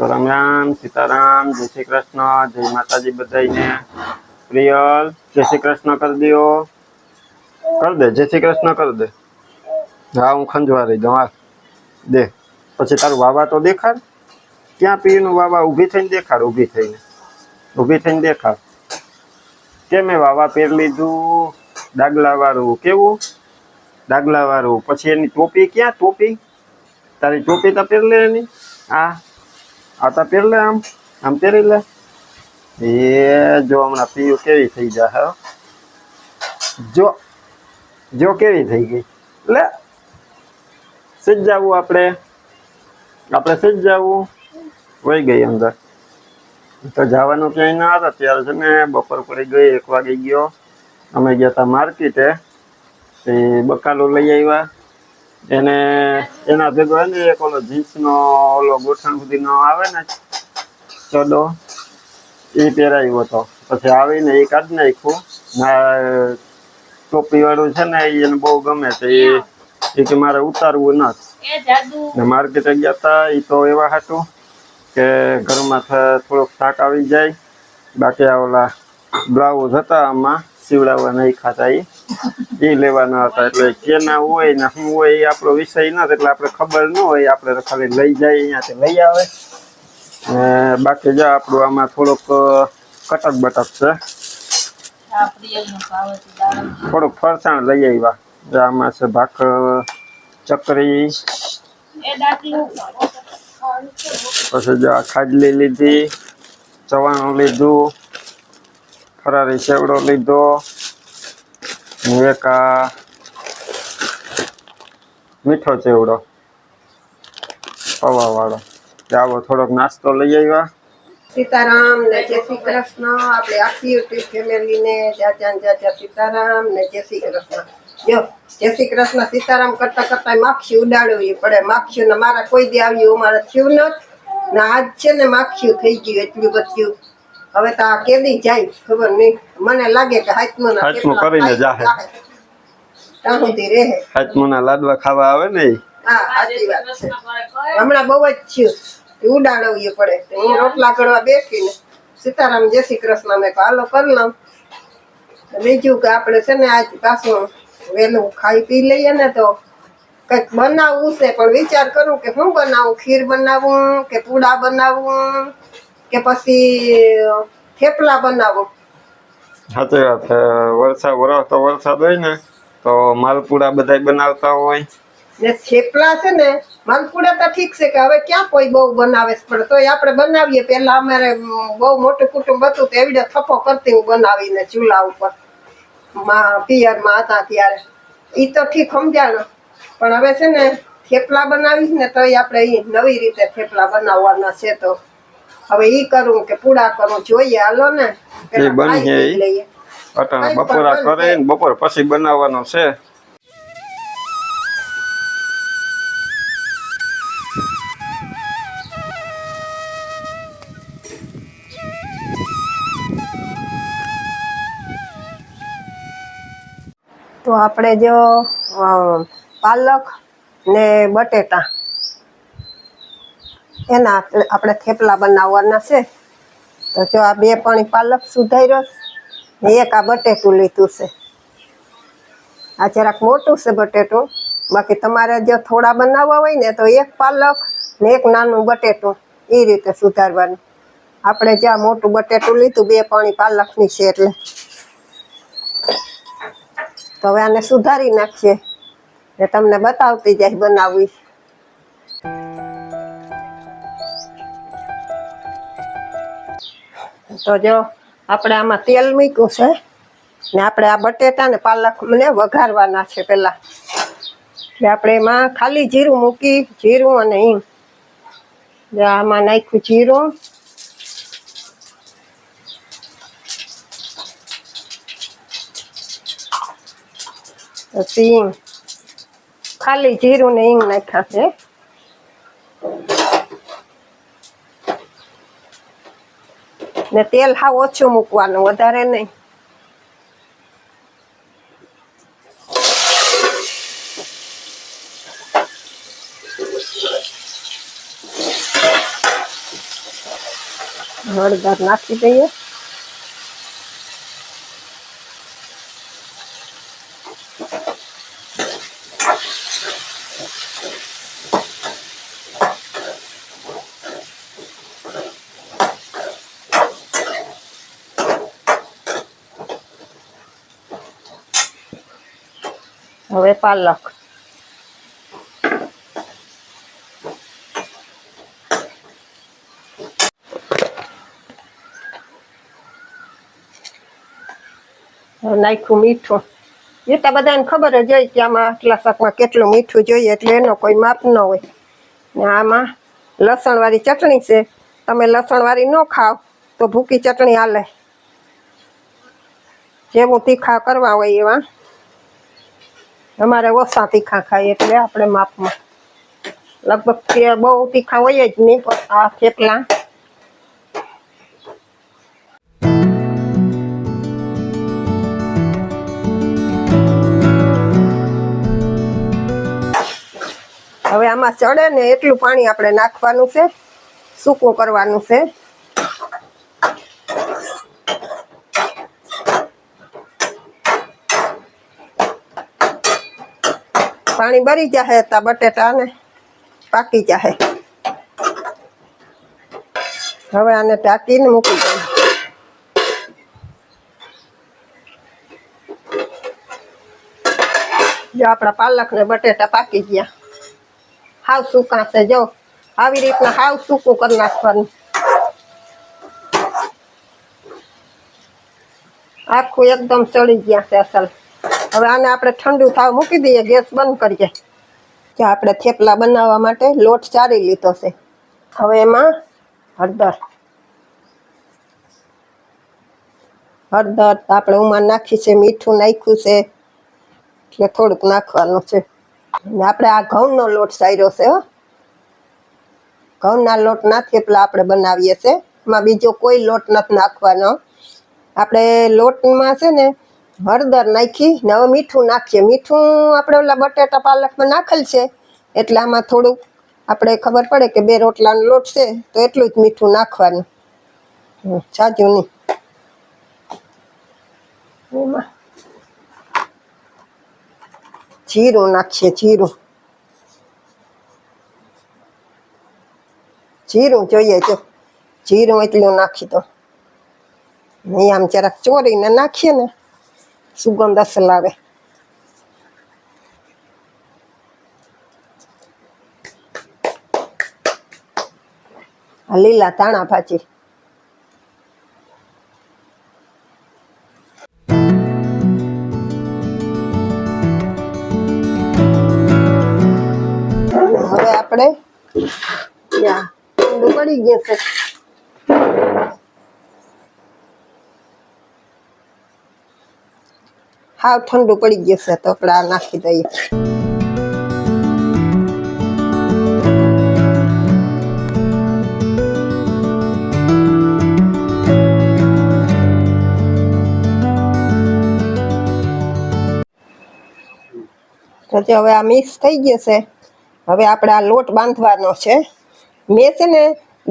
તો રામ રામ સીતારામ જય શ્રી કૃષ્ણ જય માતાજી બધાને પ્રિયલ જય શ્રી કૃષ્ણ કરી દો કર દે જય શ્રી કૃષ્ણ કર દે હા હું ખંજવા રહી દઉં હા દે પછી તારું વાવા તો દેખાડ ક્યાં પીનું વાવા ઊભી થઈને દેખાડ ઊભી થઈને દેખાડ કે મેં વાવા પહેર લીધું ડાગલા વાળું કેવું ડાગલા વાળું પછી એની ટોપી ક્યાં ટોપી તારી ટોપી તો પહેર લે એની આ તો પહેર લે આમ પહેરી લે એ જો હમણાં પીયું કેવી થઈ જાય જો જો કેવી થઈ ગઈ લે સીજ જવું આપણે સીજ જવું વહી ગઈ અંદર તો જવાનું ક્યાંય ના હતા ત્યારે છે ને બપોર પડી ગઈ 1 વાગી ગયો અમે ગયા હતા માર્કેટે તે બકાલો લઈ આવ્યા એને એના ભેગો ને એક ઓલો જીન્સનો ઓલો ગોઠણ સુધીનો આવે ને ચડો એ પહેરાવ્યો હતો પછી આવીને એ કાઢી નાખ્યું ટોપી વાળું છે ને એને બહુ ગમે છે એ કે મારે ઉતારવું નથી માર્કેટે ગયા હતા એ તો એવા હતું કે ઘરમાં થોડોક થાક આવી જાય બાકી આ ઓલા બ્લાઉઝ હતા આમાં સીવડાવવા નહીં ખાતા એ લેવાના હતા એટલે કેના હોય ને શું હોય એ આપણો વિષય નથી એટલે આપણે ખબર ન હોય આપણે તો ખાલી લઈ જાય અહીંયાથી લઈ આવે ને બાકી જો આપણું આમાં થોડુંક કટક બટક છે થોડુંક ફરસાણ લઈ આવ્યા આમાં છે ભાખર ચકરી પછી જો આ ખાજલી લીધી ચવાણું લીધું ફરારી સેવડો લીધો એક આ મીઠો ચેવડો પૌવા વાળો આવો થોડોક નાસ્તો લઈ આવ્યા સીતારામ ને જય શ્રી કૃષ્ણ આપણે આખી યુટ્યુબ ફેમિલીને જાજા સીતારામ ને જય શ્રી કૃષ્ણ જો જય શ્રી કૃષ્ણ સીતારામ કરતા કરતા માખી ઉડાડવી પડે માખી ને મારા કોઈ દી આવ્યું મારે થયું નથી ને આજ છે ને માખી થઈ ગયું એટલું બધું હવે તો આ કેદી જાય ખબર નહીં મને લાગે કે હાથમાં કરીને જાહે ત્યાં સુધી રહે હાથમાં લાડવા ખાવા આવે ને હા સાચી વાત છે હમણાં બહુ જ થયું ઉડાડવું પડે હું રોટલા કરવા બેઠીને સીતારામ જય શ્રી કૃષ્ણ મેં હાલો કરી લઉં બીજું કે આપણે છે ને આજ પાછું વહેલું ખાઈ પી લઈએ ને તો કંઈક બનાવવું છે પણ વિચાર કરું કે શું બનાવું ખીર બનાવું કે પૂડા બનાવું કે પછી થેપલા બનાવું સાચી વાત વરસાદ હોય ને તો માલપુડા બધા બનાવતા હોય ને થેપલા છે ને માલપુડા તો ઠીક છે કે હવે ક્યાં કોઈ બહુ બનાવે છે પણ તોય આપણે બનાવીએ પેલા અમારે બહુ મોટું કુટુંબ હતું તો એવી થપ્પો કરતી હું બનાવીને ચૂલા ઉપર પિયરમાં હતા ત્યારે એ તો ઠીક સમજાણો પણ હવે છે ને થેપલા બનાવીશ ને તોય આપણે એ નવી રીતે થેપલા બનાવવાના છે તો હવે ઈ કરું કે પૂડા કરું જોઈએ હાલો ને લઈએ બપોરા કરે બપોર પછી બનાવવાનો છે તો આપણે જો પાલક ને બટેટા એના આપણે થેપલા બનાવવાના છે તો જો આ 2 પાણી પાલક સુધાર્યો ને એક આ બટેટું લીધું છે આ જરાક મોટું છે બટેટું બાકી તમારે જો થોડા બનાવવા હોય ને તો 1 પાલક ને 1 નાનું બટેટું એ રીતે સુધારવાનું આપણે જ્યાં મોટું બટેટું લીધું 2 પાણી પાલકની છે એટલે તો હવે આને સુધારી નાખીએ ને તમને બતાવતી જાય બનાવવી તો જો આપણે આમાં તેલ મૂક્યું છે ને આપણે આ બટેટા ને પાલક મને વઘારવાના છે પહેલા એટલે આપણે એમાં ખાલી જીરું મૂકી જીરું અને હિંગ આમાં નાખ્યું જીરું પછી હિંગ ખાલી જીરું ને હિંગ નાખ્યા છે ને તેલ હાવ ઓછું મૂકવાનું વધારે નહીં હળદર નાખી દઈએ. હવે પાલક. નાખ્યું મીઠું. એ તો બધાને ખબર જ હોય કે આમાં આટલા શાકમાં કેટલું મીઠું જોઈએ, એટલે એનો કોઈ માપ ન હોય. ને આમાં લસણવાળી ચટણી છે. તમે લસણવાળી ન ખાવ તો ભૂકી ચટણી હાલે. જેવું તીખા કરવા હોય એવા. અમારે ઓછા તીખા ખાય એટલે આપણે માપમાં. લગભગ બહુ તીખા હોય જ નહીં, પણ આ થેપલા હવે આમાં ચડે ને એટલું પાણી આપણે નાખવાનું છે, સૂકું કરવાનું છે. પાણી બળી જાહે તો બટેટા ને પાકી જાહે. હવે આને ઢાંકીને મૂકી દઈએ. જો આપણા પાલક ને બટેટા પાકી ગયા. હાવ સૂકા છે. જો આવી રીતના હાવ સૂકું કરી નાખવાનું. આખું એકદમ ચડી ગયા છે અસલ. હવે આને આપણે ઠંડુ થાવ મૂકી દઈએ, ગેસ બંધ કરીએ. જે આપણે થેપલા બનાવવા માટે લોટ ચારી લીધો છે. હવે એમાં હળદર આપણે ઉમાં નાખી છે, મીઠું નાખ્યું છે, એટલે થોડુંક નાખવાનું છે. અને આપણે આ ઘઉંનો લોટ ચાર્યો છે. ઘઉંના લોટના થેપલા આપણે બનાવીએ છીએ. એમાં બીજો કોઈ લોટ નથી નાખવાનો. આપણે લોટમાં છે ને હળદર નાખી ને હવે મીઠું નાખીએ. મીઠું આપણે ઓલા બટેટા પાલકમાં નાખેલ છે, એટલે આમાં થોડુંક આપણે ખબર પડે કે 2 રોટલાનો લોટ છે તો એટલું જ મીઠું નાખવાનું, જાજુ નહીં. એમાં જીરું નાખીએ. જીરું જોઈએ. જો જીરું એટલું નાખી દો. નહીં આમ જરાક ચોરીને નાખીએ ને સુગંધ અસલ આવે. લીલા ધાણા ભાજી. હવે આપણે ઠંડુ પડી ગયું છે. હાવ ઠંડુ પડી ગયું છે તો આપણે આ નાખી દઈએ. તો હવે આ મિક્સ થઈ ગયું છે. હવે આપણે આ લોટ બાંધવાનો છે. મેં છે ને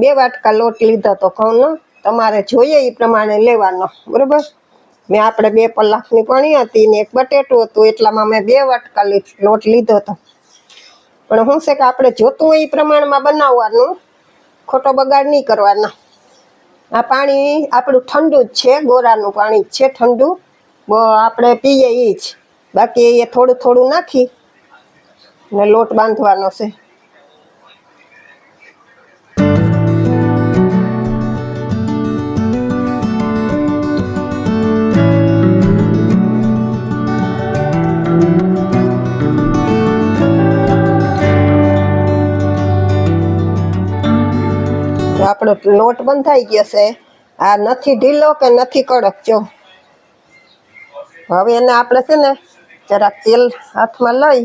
2 વાટકા લોટ લીધો તો ઘઉંનો. તમારે જોઈએ એ પ્રમાણે લેવાનો, બરોબર. મેં આપણે 2 કલાકની પાણી હતી ને 1 બટેટું હતું, એટલામાં મેં 2 વાટકા લોટ લીધો હતો. પણ શું છે કે આપણે જોતું હોય એ પ્રમાણમાં બનાવવાનું, ખોટો બગાડ નહીં કરવાનો. આ પાણી આપણું ઠંડુ જ છે, ગોરાનું પાણી જ છે ઠંડુ. આપણે પીએ એ જ. બાકી એ થોડું થોડું નાખી ને લોટ બાંધવાનો છે. આપણો લોટ બંધાઈ ગયો છે. આ નથી ઢીલો કે નથી કડક. જો હવે એને આપણે છે ને જરાક તેલ હાથમાં લઈ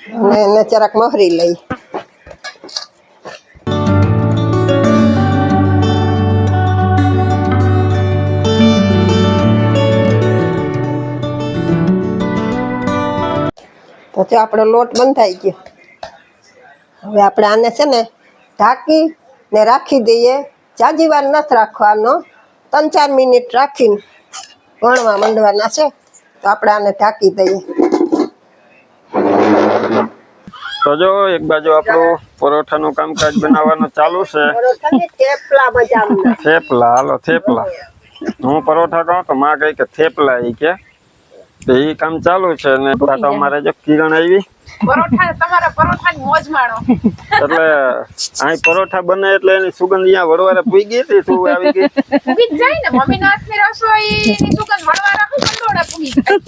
અને એને જરાક મહરી લઈ. તો જો આપણો લોટ બંધાઈ ગયો. હવે આપણે આને છે ને ઢાંકી ને રાખી દઈએ. જાજી વાર નથી રાખવાનો, 3-4 મિનિટ રાખીને વણવા માંડવાના છે. તો આપણે આને ઢાંકી દઈએ. તો જો એક બાજુ આપણું પરોઠાનું કામકાજ બનાવવાનું ચાલુ છે. થેપલા મજાના. થેપલા, હાલો થેપલા. હું પરોઠા કહું તો માં કહે કે થેપલા, ઈ કે તો ઈ કામ ચાલુ છે. ને તો અમારે જો કિરણ આવી પરોઠા, તમારા પરોઠાની મોજ માણો. એટલે અહીં પરોઠા બને એટલે એની સુગંધ અહીંયા વડવારે પૂગી હતી. તું આવી ગઈ પૂગી જ જાય ને, મમ્મીના હાથની રસોઈની સુગંધ વળવા રાખો કંડોળે પૂગી જાય.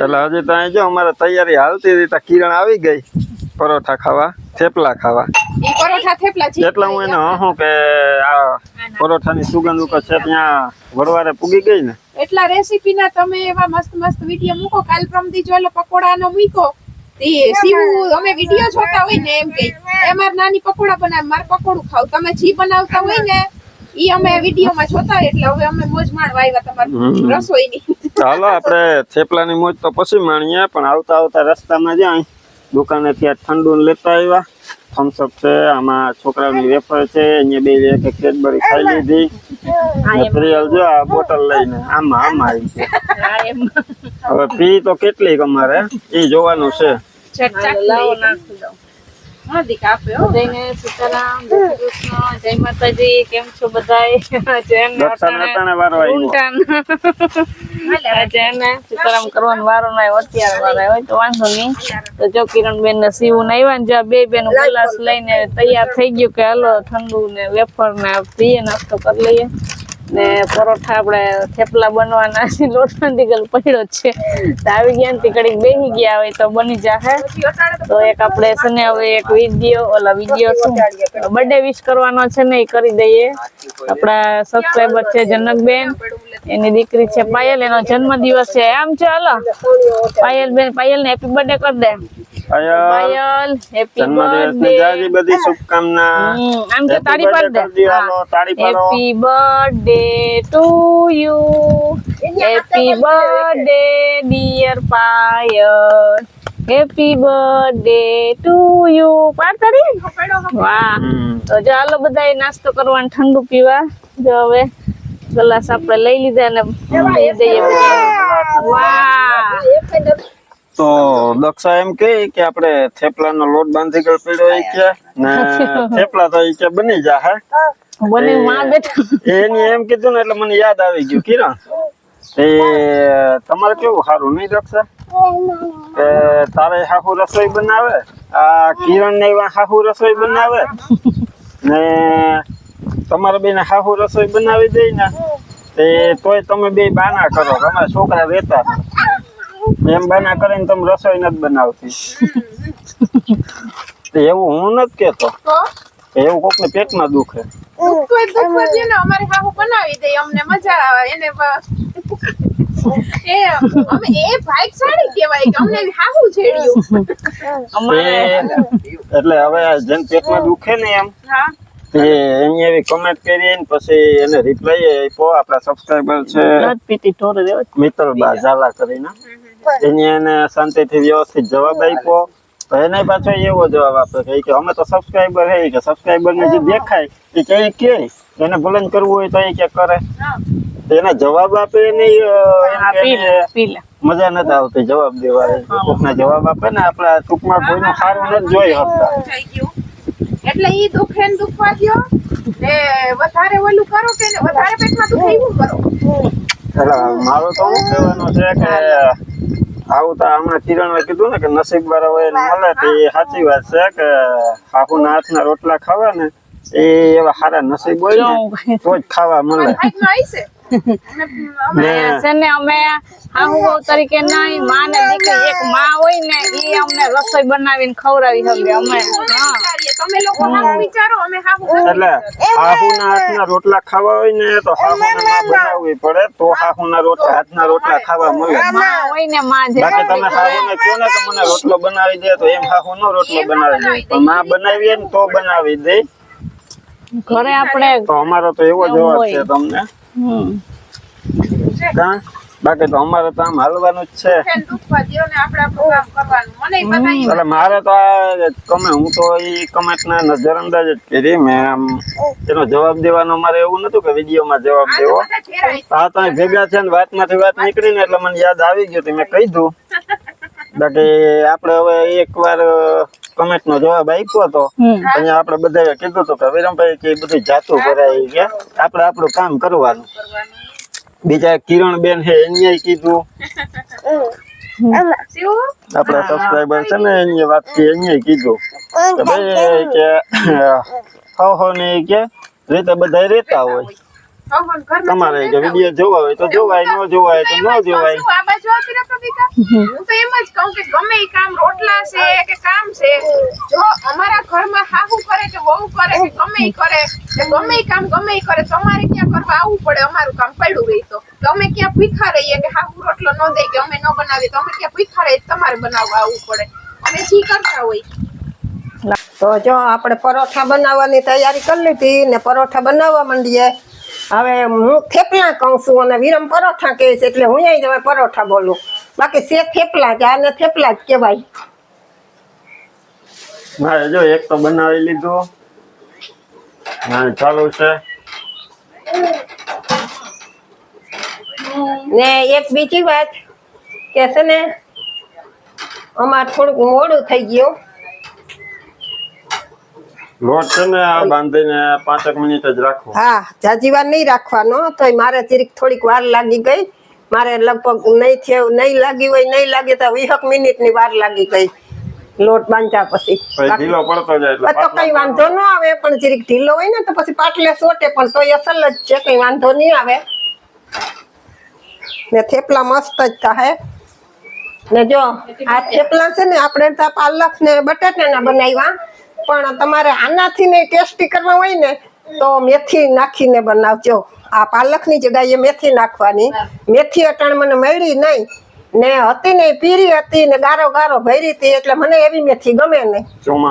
એટલે હજી તો અહીં જો અમારે તૈયારી હાલતી હતી. કિરણ આવી ગઈ પરોઠા ખાવા, થેપલા ખાવા. ઈ પરોઠા થેપલા જી એટલે હું એને હં કે આ પરોઠાની સુગંધ ઉપર છે ત્યાં વડવારે પૂગી ગઈ ને. એટલા રેસીપીના તમે એવા મસ્ત મસ્ત વિડીયો મૂકો. કાલ પ્રમદી જો પકોડાનો મૂકો. તે સીવું અમે વિડીયો જોતા હોય ને એમ કે એ માર નાની પકોડા બનાવે, મારે પકોડું ખાવ. તમે જી બનાવતા હોય ને ઈ અમે વિડીયોમાં જોતા હોય. એટલે હવે અમે મોજ માણવા આવ્યા તમારી રસોઈની. ચાલો આપણે થેપલાની મોજ તો પછી માણીએ, પણ આવતા આવતા રસ્તામાં જાય દુકાનેથી આ ઠંડુ લેતા આવ્યા. થમ્સઅપ છે, આમાં છોકરાઓની વેફર છે, અહીંયા બે એક કેડબરી ખાઈ લીધી. પ્રિયલ જો આ બોટલ લઈને આમાં આવી છે. હવે પી તો કેટલી અમારે એ જોવાનું છે. જય માતાજી, કેમ છો બધાય? દક્ષાને વારો આવ્યો. સીતારામ કરવાનો વારો ના આવ્યો, અત્યારે વારો આવ્યો તો વાંધો નહીં. તો જો કિરણબેન ને સીવું ને આવ્યા ને જ્યાં બે બેન ગ્લાસ લઈને તૈયાર થઈ ગયું કે હાલો ઠંડુ ને વેફર ને પીએ, નાસ્તો કરી લઈએ. ને પરોઠા આપણે થેપલા બનવાના છે, લોટ નથી ગયેલો પડ્યો છે. તો આવી ગયા ને ઘડીક બેસી ગયા હોય તો બની જાહે. તો એક આપણે છે ને હવે એક વિડીયો શું બર્થડે વિશ કરવાનો છે ને એ કરી દઈએ. આપણા સબસ્ક્રાઈબર છે જનકબેન, એની દીકરી છે પાયલ, એનો જન્મદિવસ છે. આમ છે હાલો પાયલબેન, પાયલ ને હેપી બર્થડે કરી દે. પાયલ હેપી બર્થડે, બધી શુભકામના. આમ કે તાળી પાડ દે. Happy birthday to you, happy birthday dear Payal, happy birthday to you. પાડ તાળી. વાહ. તો જો હાલો બધા નાસ્તો કરવાનો, ઠંડુ પીવા. જો હવે ગ્લાસ આપણે લઈ લીધા ને લઈ જઈએ. વાહ. તો દક્ષા એમ કે આપણે થેપલાનો લોટ બાંધી ગયો પડ્યો કે ને થેપલા તો કે બની જાહે. બની માં બેઠા એની એમ કીધું ને એટલે મને યાદ આવી ગયું કિરણ, એ તમારે કેવું સારું નહીં દક્ષા કે તારે હાહુ રસોઈ બનાવે, આ કિરણ ને હાહુ રસોઈ બનાવે ને તમારે બેને હાહુ રસોઈ બનાવી દે ને તે તોય તમે બે બાના કરો. તમારા છોકરા રહેતા એમ બાના કરીને તમે રસોઈ નથી બનાવતી. એવું હું નથી કેતો, એવું કોક ને પેટમાં દુખે. અમારે હાહુ બનાવી દે, અમને મજા આવે. એને એ ભાઈસાળી કહેવાય કે અમને હાહુ છેડ્યું. એટલે હવે જેને પેટમાં દુખે ને એમ એની એવી કમેન્ટ કરી ને પછી એને રિપ્લાય આપ્યો. આપણા સબસ્ક્રાઈબર છે મિત્તલબા ઝાલા કરીને, એની એને શાંતિથી વ્યવસ્થિત જવાબ આપ્યો. તો એને પાછો એવો જવાબ આપે કે અમે તો સબસ્ક્રાઈબર હે કે સબસ્ક્રાઈબર ને જે દેખાય એ કઈ કે એને ભલન કરવું હોય તો એ કે કરે. એના જવાબ આપે એને મજા નથી આવતી જવાબ દેવાની. કોકના જવાબ આપે ને આપડા ટૂંકમાં કોઈનું સારું નથી જોઈ શકતા. એટલે ઈ દુખે ને દુખવા દો ને વધારે ઓલું કરો કે વધારે પેટમાં દુખે એવું કરો. એટલે મારો તો શું કહેવાનું છે કે આવું તો હમણાં કિરણે કીધું ને કે નસીબ વાળા હોય મળે, તો એ સાચી વાત છે કે હાહુના હાથના રોટલા ખાવા ને એ એવા સારા નસીબ હોય ને તો જ ખાવા મળે. અમે હાહુ બહુ તરીકે નહીં, માં ને દીકરી એક માં હોય ને એ અમને રસોઈ બનાવીને ખવડાવી શકે. અમે તમે લોકો હાહુ વિચારો, અમે હાહુ એટલે હાહુના હાથના રોટલા ખાવા હોય ને તો હાહુને માં બનાવવી પડે તો હાહુના હાથના રોટલા ખાવા મળે. માં હોય ને માં બાકી તમે હાહુને કહો ને કે મને રોટલો બનાવી દે તો એમ હાહુ નો રોટલો બનાવી દે, પણ માં બનાવીએ ને તો બનાવી દે. ઘરે આપણે તો અમારો તો એવો જવાબ છે તમને. બાકી તો અમારે તો આમ હાલવાનું જ છે. ફેન દુખવા દ્યો ને આપણે આપણું કામ કરવાનું. મને બધાય એટલે મારે તો આ હું તો એ કમેન્ટ ના નજરઅંદાજ જ કરી. મેં આમ એનો જવાબ દેવાનો મારે એવું નતું કે વિડીયોમાં જવાબ આ દેવો. તો બધા ઘેરાય. આ તો અહીં ભેગા છે ને વાતમાંથી વાત નીકળી ને એટલે મને યાદ આવી ગયું તો મેં કહી દઉં. બાકી આપણે હવે એકવાર કમેન્ટ નો જવાબ આપ્યો હતો. અહીંયા આપણે બધાએ કીધું હતું કે વિરમભાઈ કે બધું જાતું કરાય કે આપણે આપણું કામ કરવાનું. બીજા કિરણબેન છે એને કીધું. શિવ, આપણા સબસ્ક્રાઇબર છે ને એની વાત કે એને કીધું કે ભાઈ કે હો ને કે રીતે બધા રહેતા હોય. હવન ઘરમાં તમારે કે વિડીયો જોવા હોય તો જોવાય, ન જોવાય તો ન જોવાય. શું આ બાજુ આવતી રહે પ્રભિકા? હું તો એમ જ કહું કે ગમે ઈ કામ રોટલા છે કે કામ છે, જો અમારા ઘરમાં હાહુ કરે કે વહુ કરે કે ગમે ઈ કરે કે ગમે ઈ કામ ગમે ઈ કરે, તમારે ક્યાં કરવા આવવું પડે? અમારું કામ પડ્યું રહી તો અમે ક્યાં ભૂખા રહીએ કે હાહુ રોટલો ન દે કે અમે ન બનાવીએ તો અમે ક્યાં ભૂખા રહીએ? તમારે બનાવવા આવવું પડે. અમે જી કરતા હોય. તો જો આપણે પરોઠા બનાવવાની તૈયારી કરી લીધી ને પરોઠા બનાવવા માંડીએ. હવે હું થેપલા કહું છું અને વિરમ પરોઠા કહે છે એટલે હું અહીં હવે પરોઠા બોલું. બાકી છે થેપલા જ, આને થેપલા જ કહેવાય. મારે જો એક તો બનાવી લીધું અને ચાલુ છે. ને એક બીજી વાત કે છે ને અમારે થોડુંક મોડું થઈ ગયું. લોટ છે ને આ બાંધીને 5 મિનિટ જ રાખવો. હા, જાજી વાર નહીં રાખવાનો. તો મારે જરીક થોડીક વાર લાગી ગઈ. મારે લગભગ નહીં લાગી હોય, નહીં લાગી તો 20 મિનિટની વાર લાગી ગઈ લોટ બાંધ્યા પછી. પછી ઢીલો પડતો જાય એટલે તો કઈ વાંધો ન આવે, પણ જરીક ઢીલો હોય ને તો પછી પાટલે સોટે પણ તોય અસલ જ છે, કઈ વાંધો નહીં આવે. ને થેપલા મસ્ત જ થાય. ને જો આ થેપલા છે ને આપણે તો પાલક ને બટાટાના બનાવ્યા, પણ તમારે આનાથી ને ટેસ્ટી કરવા હોય ને તો મેથી નાખીને બનાવજો. આ પાલકની જગ્યાએ મેથી નાખવાની. મેથી અટાણ મને મળી નહીં ને હતી ને પીરી હતી ને ગારો ગારો ભરી હતી એટલે મને એવી મેથી ગમે નહીં.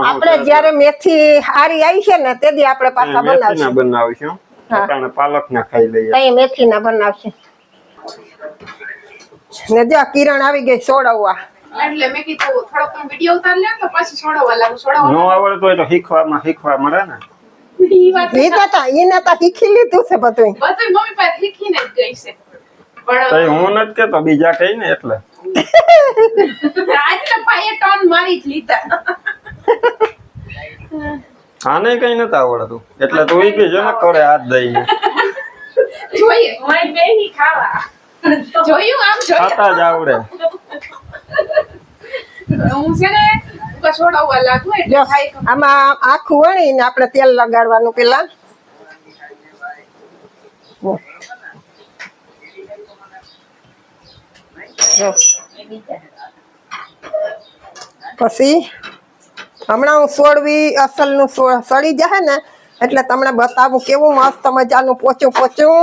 આપણે જયારે મેથી હારી આવી છે ને તેથી આપણે પાછા બનાવશું. બનાવીશું. આપણે પાલક ના ખાઈ લઈએ. કઈ મેથી ના બનાવશે. ને જો કિરણ આવી ગઈ સોડવવા. એટલે મેં કીધું થોડોક વિડીયો ઉતાર લે તો પછી છોડવા લાગુ. છોડવા નો આવડતું હોય તો શીખવા મળે ને. ઈ વાત એને તો શીખી લીધું છે બધું. બધું મમ્મી પાસે શીખીને જ ગઈ છે. તો પણ હું નથી કેતો, બીજા કઈ ને એટલે આજ તો ભાઈએ ટર્ન મારી જ લીધા. આને કઈ નથી આવડતું એટલે તું ઈ કે ને કરે હાથ દઈને જોઈએ મારી બેની ખાવા જોયું આમ જોયું ખાતા જ આવડે. હું છે ને છોડવા લાગુ એટલે જો ખાઈ આમાં આખું વણીને આપણે તેલ લગાડવાનું પેલા. જો પછી હમણાં હું સોડવી અસલ નું સળી જાય ને એટલે તમને બતાવું કેવું મસ્ત મજાનું પોચું પોચું.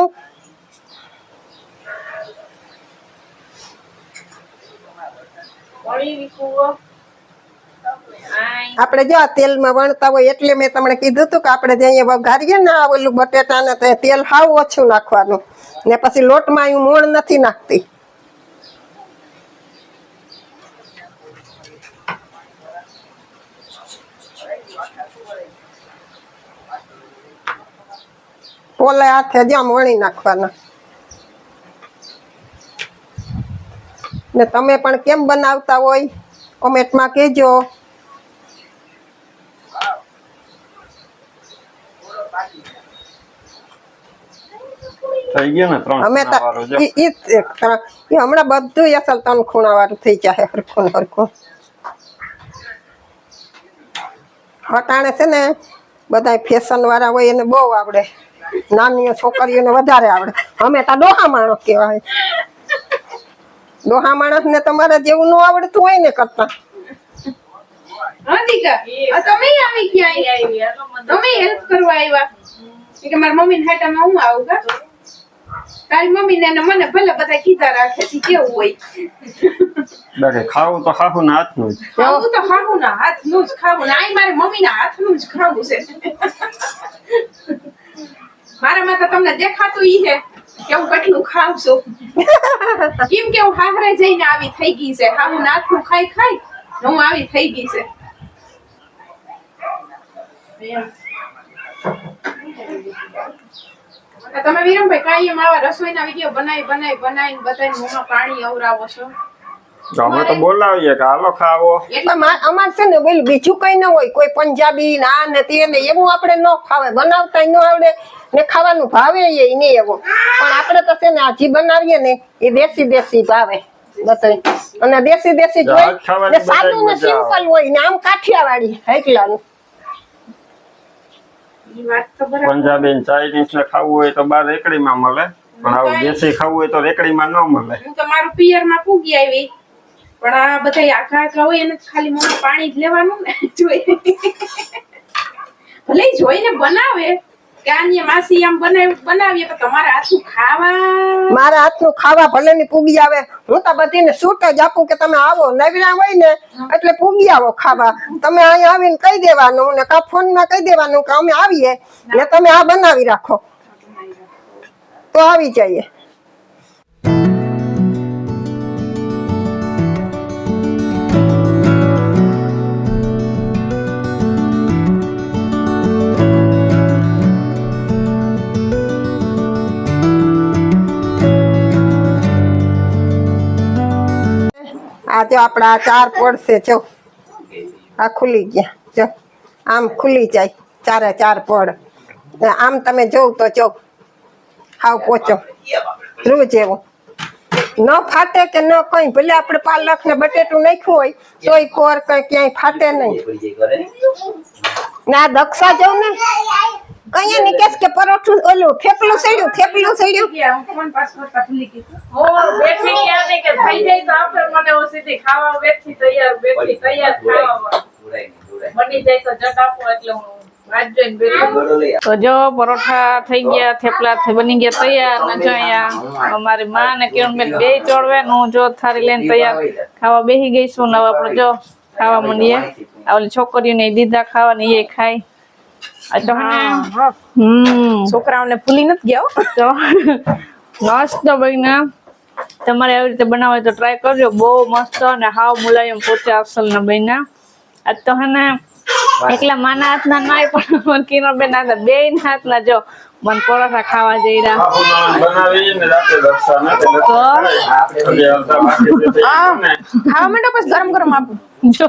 આપણે જો આ તેલમાં વણતા હોય એટલે મેં તમને કીધું હતું કે આપણે જે અહીંયા વઘારીએ ને આ ઓલું બટેટા ને તેલ હાવ ઓછું નાખવાનું. ને પછી લોટમાં હું મોણ નથી નાખતી. પોલે હાથે જ આમ વણી નાખવાના. ને તમે પણ કેમ બનાવતા હોય કોમેન્ટમાં કહેજો. થઈ ગયો ને 3 અમે તો વાળો જો. ઈ હમણાં બધું અસલ 3 ખૂણા વાળું થઈ જાય હરખું હરખું. હટાણે છે ને બધા ફેશન વાળા હોય એને બહુ આવડે, નાની છોકરીઓને વધારે આવડે. અમે તો ડોહા માણસ કહેવાય. ડોહા માણસ ને તમારે જેવું ન આવડતું હોય ને કરતા. હા દીકા આ તમે આવી ગયા, તમે હેલ્પ કરવા આવ્યા કે મારી મમ્મી ને હાટામાં હું આવું કા? તારી મમ્મી ને મને ભલે બધા કીધા રાખે છે કેવું હોય. બાકી ખાવું તો ખાવું ના હાથનું જ. ખાવું તો ખાવું ના હાથનું જ ખાવું ને આઈ મારી મમ્મી ના હાથનું જ ખાવું છે. મારામાં તો તમને દેખાતું ઈ છે કે હું કેટલું ખાવ છું. કેમ કે હું હાહરે જઈને આવી થઈ ગઈ છે હા હું નાખું ખાઈ ખાઈ ને હું આવી થઈ ગઈ છે તમે વિરમભાઈ કાયમ આવા રસોઈના વિડીયો બનાવીને બધાને મોંમાં પાણી અવરાવો છો તો અમે તો બોલાવીએ કે હાલો ખાવો. એટલે અમાર છે ને બોલ બીજું કઈ ન હોય કોઈ પંજાબી ના ને તે ને એવું આપણે ન ખાવે બનાવતા ન આવડે ને ખાવાનું ભાવે એ નહીં એવું પણ આપણે તો છે ને આજી બનાવીએ ને એ દેશી ભાવે બતાવી અને દેશી જોઈ ને સાદું ને સિમ્પલ હોય ને આમ કાઠિયાવાડી એકલાનું ઈ વાત તો બરાબર પંજાબી ને ચાઇનીઝ ને ખાવું હોય તો બાર રેકડીમાં મળે પણ આવું દેશી ખાવું હોય તો રેકડીમાં ન મળે. હું તો મારું પિયરમાં પૂગી આવી પણ આ બધા આખા હોય એને ખાલી મોઢું પાણી જ લેવાનું ને જોઈ ભલે જોઈને બનાવે કે આની માસી આમ બનાવીએ પણ તમારા હાથનું ખાવા મારા હાથનું ખાવા ભલે ની પૂગી આવે હું તો બધીને સૂટ જ આપું કે તમે આવો નવરા હોય ને એટલે પૂગી આવો ખાવા તમે અહીંયા આવીને કહી દેવાનું ને કા ફોનમાં કહી દેવાનું કે અમે આવીએ ને તમે આ બનાવી રાખો તો આવી જઈએ. આ જો આપડા 4 પડ છે જો આ ખુલી ગયા જો આમ ખુલી જાય 4 પડ આમ તમે જોવ તો જો હાવ પોચો રૂ જેવું ન ફાટે કે ન કઈ ભલે આપણે પાલક ને બટેટું નાખ્યું હોય તોય કોર કઈ ક્યાંય ફાટે નહીં ના દક્ષા જવું ને કઈ ની કેસ કે પરોઠું ઓલું થેપલું સડ્યું ફોન પાસવર્ડ તા ભૂલી ગઈ ઓ બેઠી ક્યાં ને કે થઈ જાય તો આપણે મને ઓ સીધી ખાવા બેઠી તૈયાર ખાવા બની જાય તો જટ આપો એટલે હું વાત જોઈને બેઠી. તો જો પરોઠા થઈ ગયા થેપલા બની ગયા તૈયાર ને જો અહીંયા અમારી માં ને કિરણબેન બે ચોળવે હું જો થારી લઈને તૈયાર ખાવા બેસી ગઈ છું ને આપણે જો ખાવા માંડીએ આ ઓલી છોકરીઓને દીધા ખાવાની એ ખાય આ તો છોકરાઓને ભૂલી નથી ગયા તો મસ્ત બન્યા તમારે આવી રીતે બનાવે તો ટ્રાય કરજો બહુ મસ્ત અને હાવ મુલાયમ પોતે અસલ ના બન્યા આજ તો હે ને એકલા માના હાથના નાય પણ કિરણબેન ના બે હાથના જો મન પરોઠા ખાવા જઈ રહ્યા બનાવીને રાતે દક્ષાને ખાવા માંડો પછી ગરમ ગરમ આપું જો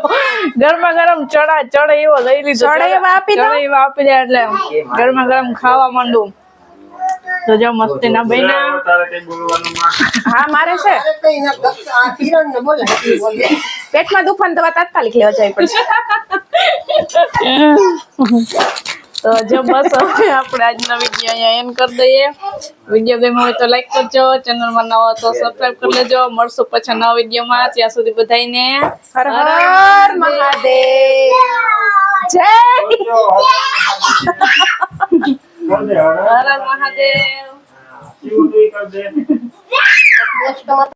ગરમા ગરમ ચડે એવો લઈ લીધો ચડે એવા આપી દો. ચડે એવા આપી દે એટલે ગરમા ગરમ ખાવા માંડું તો જો મસ્તી ના બન્યા. તારે કઈ બોલવાનું માં હા મારે છે અરે કઈ ના દક્ષા આ કિરણ ને બોલાય પેટમાં દુખાન દવા તાત્કાલિક લેવા જાય પડશે તો જો બસ હવે આપણે આજનો વિડીયો અહીંયા એન્ડ કરી દઈએ. વિડીયો ગમ્યો હોય તો લાઈક કરજો, ચેનલમાં નવા હો તો સબસ્ક્રાઇબ કરી લેજો. મળશું પછી નવા વિડીયોમાં. ત્યાં સુધી બધાને હર હર મહાદેવ જય હર હર મહાદેવ. કર દે